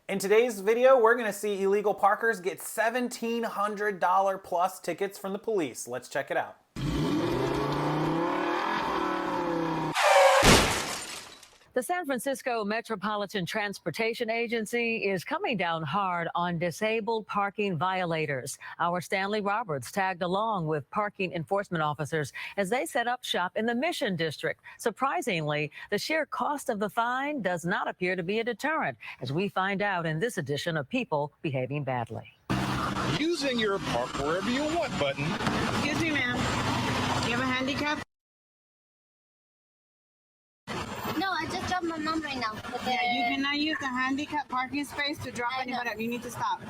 In today's video, we're going to see illegal parkers get $1,700 plus tickets from the police. Let's check it out. The San Francisco Metropolitan Transportation Agency is coming down hard on disabled parking violators. Our Stanley Roberts tagged along with parking enforcement officers as they set up shop in the Mission District. Surprisingly, the sheer cost of the fine does not appear to be a deterrent, as we find out in this edition of People Behaving Badly. Using your park wherever you want button. Excuse me, ma'am. Do you have a handicap? No, I just dropped my mom right now. Yeah, you cannot use a handicap parking space to drop anybody up. You need to stop.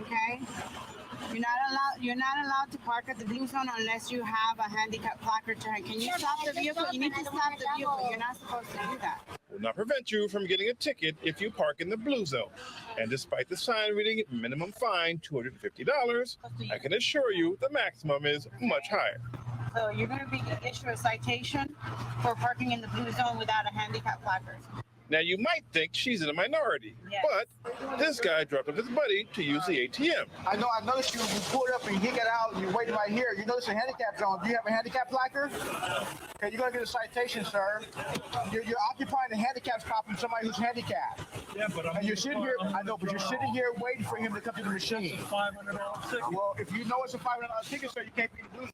Okay? You're not allowed to park at the blue zone unless you have a handicap placard to hand. Can you stop the vehicle? You need to stop the vehicle. You're not supposed to do that. Will not prevent you from getting a ticket if you park in the blue zone. And despite the sign reading minimum fine $250, I can assure you the maximum is much higher. So you're going to be issued a citation for parking in the blue zone without a handicap placard. Now you might think she's in a minority, Yes. but this guy dropped off his buddy to use the ATM. I noticed you pulled up and he got out and you're waiting right here. You notice a handicap zone. Do you have a handicap placard? Okay, you're gonna get a citation, sir. You're occupying a handicap spot from somebody who's handicapped. Yeah, but And you're sitting here, I know, but you're sitting here waiting for him to come to the machine. $500 ticket. Well, if you know it's a $500 ticket, sir, you can't be in the blue.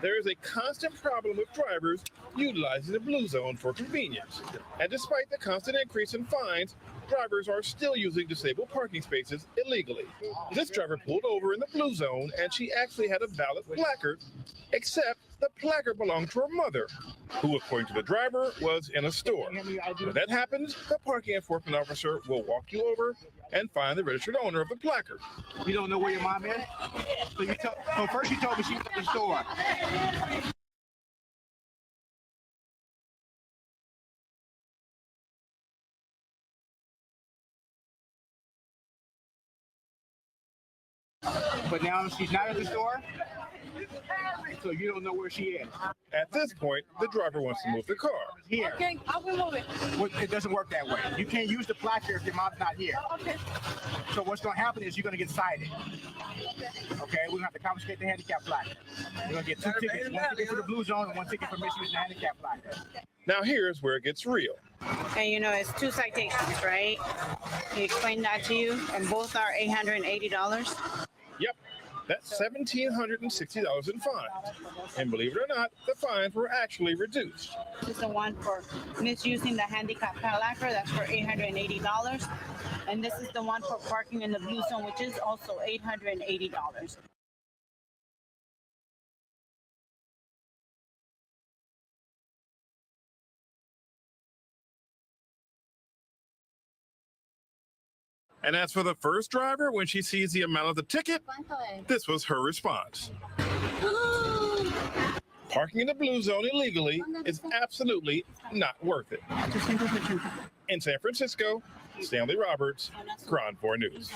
There is a constant problem with drivers utilizing the blue zone for convenience. And despite the constant increase in fines, drivers are still using disabled parking spaces illegally. This driver pulled over in the blue zone and she actually had a valid placard, except the placard belonged to her mother, who, according to the driver, was in a store. When that happens, the parking enforcement officer will walk you over and find the registered owner of the placard. You don't know where your mom is? So first you told me she was at the store. But now she's not at the store, so you don't know where she is. At this point, the driver wants to move the car. Here. Okay, I will move it. Well, it doesn't work that way. You can't use the placard if your mom's not here. Okay. So what's going to happen is you're going to get cited. Okay, we're going to have to confiscate the handicap placard. You're going to get two tickets, one ticket for the blue zone and one ticket for misusing the handicap placard. Now here's where it gets real. And you know, it's 2 citations, right? He explained that to you, and both are $880. Yep, that's $1,760 in fines. And believe it or not, the fines were actually reduced. This is the one for misusing the handicap placard, that's for $880. And this is the one for parking in the blue zone, which is also $880. And as for the first driver, when she sees the amount of the ticket, this was her response. Parking in the blue zone illegally is absolutely not worth it. In San Francisco, Stanley Roberts, Grand 4 News.